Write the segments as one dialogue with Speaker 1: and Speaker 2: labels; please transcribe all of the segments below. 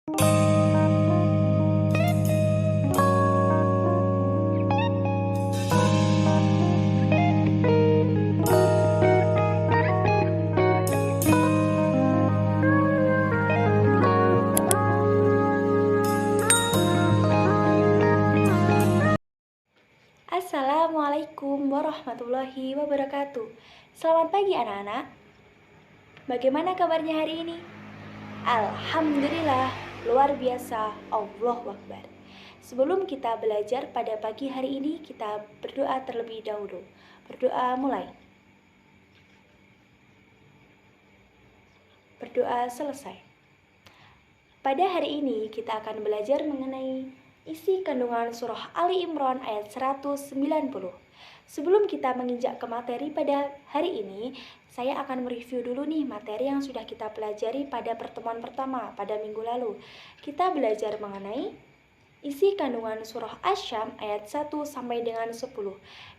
Speaker 1: Assalamualaikum warahmatullahi wabarakatuh. Selamat pagi anak-anak. Bagaimana kabarnya hari ini? Alhamdulillah, luar biasa, Allahu Akbar. Sebelum kita belajar pada pagi hari ini, kita berdoa terlebih dahulu. Berdoa mulai. Berdoa selesai. Pada hari ini kita akan belajar mengenai isi kandungan surah Ali Imran ayat 190. Sebelum kita menginjak ke materi pada hari ini, saya akan mereview dulu nih materi yang sudah kita pelajari pada pertemuan pertama pada minggu lalu. Kita belajar mengenai isi kandungan surah Asy-Syams ayat 1 sampai dengan 10.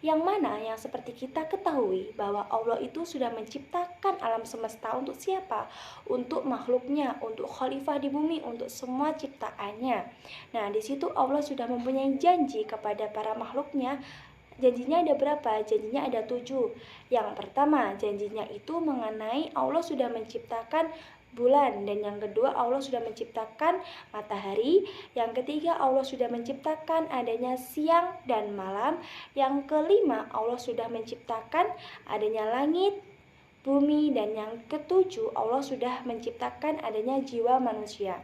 Speaker 1: Yang mana yang seperti kita ketahui bahwa Allah itu sudah menciptakan alam semesta untuk siapa? Untuk makhluknya, untuk khalifah di bumi, untuk semua ciptaannya. Nah, di situ Allah sudah mempunyai janji kepada para makhluknya. Janjinya ada berapa? Janjinya ada 7. Yang pertama, janjinya itu mengenai Allah sudah menciptakan bulan, dan yang kedua Allah sudah menciptakan matahari, yang ketiga Allah sudah menciptakan adanya siang dan malam, yang kelima Allah sudah menciptakan adanya langit, bumi, dan yang ketujuh Allah sudah menciptakan adanya jiwa manusia.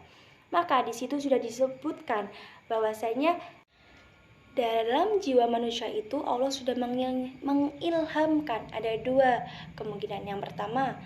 Speaker 1: Maka di situ sudah disebutkan bahwasanya dalam jiwa manusia itu Allah sudah mengilhamkan ada 2 kemungkinan. Yang pertama,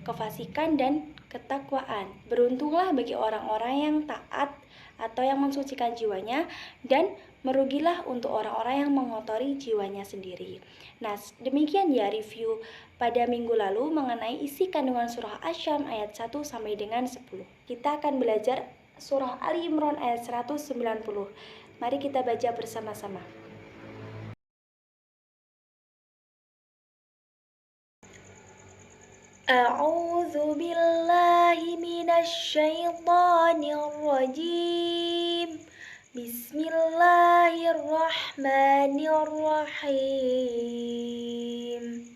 Speaker 1: kefasikan dan ketakwaan. Beruntunglah bagi orang-orang yang taat atau yang mensucikan jiwanya, dan merugilah untuk orang-orang yang mengotori jiwanya sendiri. Nah, demikian ya review pada minggu lalu mengenai isi kandungan surah Asy-Syams ayat 1 sampai dengan 10. Kita akan belajar surah Ali Imran ayat 190. Mari kita baca bersama-sama. A'udzu billahi minasy syaithanir rajim. Bismillahirrahmanirrahim.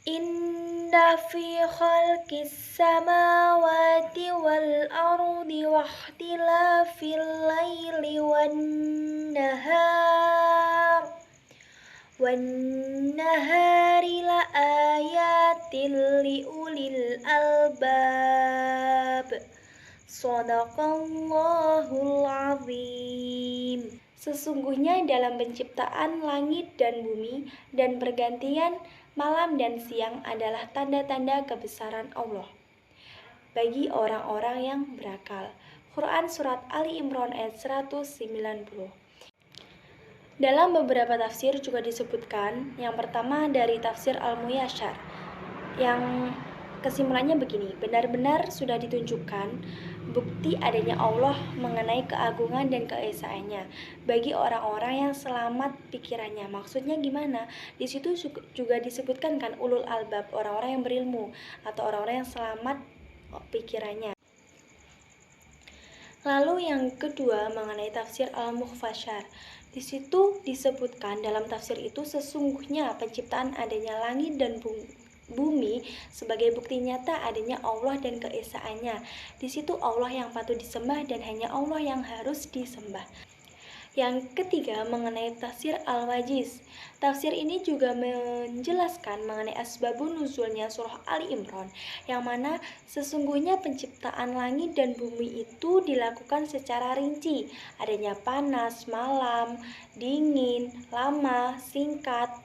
Speaker 1: Inna fi khalqis samawati wal ardi wa ikhtilafil laili wan nahari la ayatil li ulil albab. Shadaqallahul azim. Sesungguhnya dalam penciptaan langit dan bumi dan pergantian malam dan siang adalah tanda-tanda kebesaran Allah bagi orang-orang yang berakal. Quran Surat Ali Imran ayat 190. Dalam beberapa tafsir juga disebutkan, yang pertama dari tafsir Al-Muyasyar, yang kesimpulannya begini, benar-benar sudah ditunjukkan bukti adanya Allah mengenai keagungan dan keesaannya bagi orang-orang yang selamat pikirannya. Maksudnya gimana? Di situ juga disebutkan kan ulul albab, orang-orang yang berilmu atau orang-orang yang selamat pikirannya. Lalu yang kedua mengenai tafsir Al-Mukhfashar. Di situ disebutkan dalam tafsir itu sesungguhnya penciptaan adanya langit dan bumi sebagai bukti nyata adanya Allah dan keesaannya. Di situ Allah yang patut disembah dan hanya Allah yang harus disembah. Yang ketiga mengenai tafsir Al-Wajiz. Tafsir ini juga menjelaskan mengenai asbabun nuzulnya surah Ali Imran, yang mana sesungguhnya penciptaan langit dan bumi itu dilakukan secara rinci. Adanya panas, malam, dingin, lama, singkat,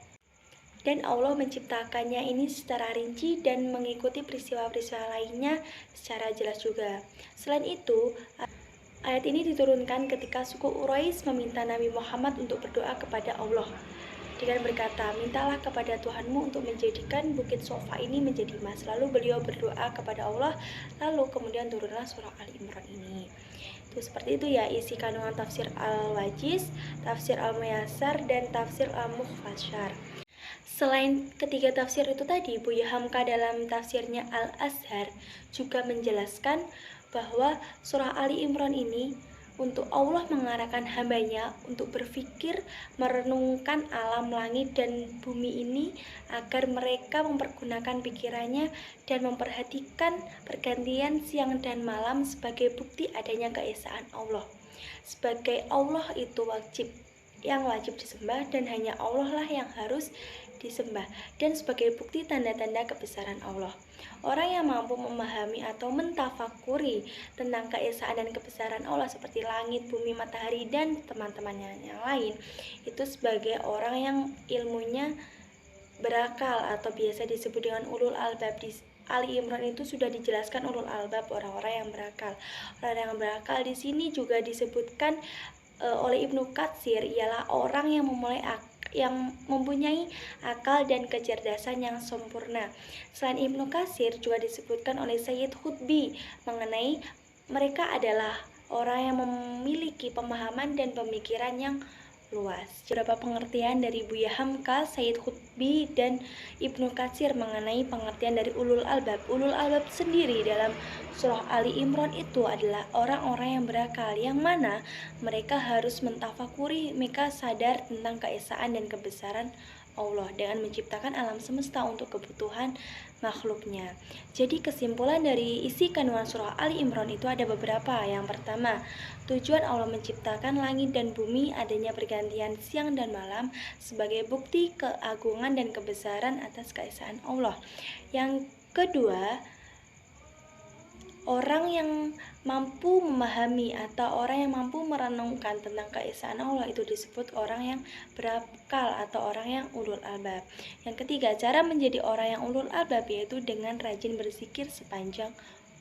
Speaker 1: dan Allah menciptakannya ini secara rinci dan mengikuti peristiwa-peristiwa lainnya secara jelas juga. Selain itu, ayat ini diturunkan ketika suku Quraisy meminta Nabi Muhammad untuk berdoa kepada Allah dengan berkata, mintalah kepada Tuhanmu untuk menjadikan bukit Sofa ini menjadi emas. Lalu beliau berdoa kepada Allah, lalu kemudian turunlah surah Ali Imran ini. Itu seperti itu ya isi kandungan tafsir Al-Wajiz, tafsir Al-Muyassar, dan tafsir Al-Mukhfashar. Selain ketiga tafsir itu tadi, Buya Hamka dalam tafsirnya Al-Azhar juga menjelaskan bahwa surah Ali Imran ini untuk Allah mengarahkan hambanya untuk berpikir, merenungkan alam langit dan bumi ini agar mereka mempergunakan pikirannya dan memperhatikan pergantian siang dan malam sebagai bukti adanya keesaan Allah. Sebagai Allah itu yang wajib disembah dan hanya Allah lah yang harus disembah, dan sebagai bukti tanda-tanda kebesaran Allah. Orang yang mampu memahami atau mentafakuri tentang keesaan dan kebesaran Allah seperti langit, bumi, matahari, dan teman-temannya yang lain, itu sebagai orang yang ilmunya berakal atau biasa disebut dengan ulul albab. Di Ali Imran itu sudah dijelaskan ulul albab, orang-orang yang berakal. Orang yang berakal di sini juga disebutkan oleh Ibnu Katsir ialah orang yang mempunyai akal dan kecerdasan yang sempurna. Selain Ibnu Katsir juga disebutkan oleh Sayyid Khutbi mengenai mereka adalah orang yang memiliki pemahaman dan pemikiran yang luas. Beberapa pengertian dari Buya Hamka, Sayyid Khutbi, dan Ibnu Katsir mengenai pengertian dari ulul albab. Ulul albab sendiri dalam surah Ali Imran itu adalah orang-orang yang berakal, yang mana mereka harus mentafakuri, mereka sadar tentang keesaan dan kebesaran Allah dengan menciptakan alam semesta untuk kebutuhan makhluknya. Jadi kesimpulan dari isi kandungan surah Ali Imran itu ada beberapa. Yang pertama, tujuan Allah menciptakan langit dan bumi adanya pergantian siang dan malam sebagai bukti keagungan dan kebesaran atas keesaan Allah. Yang kedua, orang yang mampu memahami atau orang yang mampu merenungkan tentang keesaan Allah itu disebut orang yang berakal atau orang yang ulul albab. Yang ketiga, cara menjadi orang yang ulul albab yaitu dengan rajin berzikir sepanjang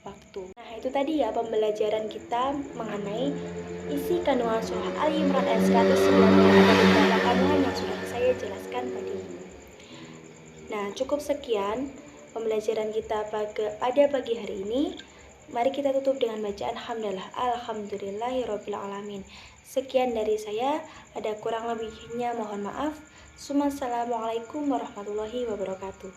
Speaker 1: waktu. Nah, itu tadi ya pembelajaran kita mengenai isi kandungan surah Ali Imran ayat 190. Ada beberapa kandungan yang sudah saya jelaskan tadi. Nah, cukup sekian pembelajaran kita pada pagi hari ini. Mari kita tutup dengan bacaan hamdalah. Alhamdulillahirabbil alamin. Sekian dari saya, ada kurang lebihnya mohon maaf. Assalamualaikum warahmatullahi wabarakatuh.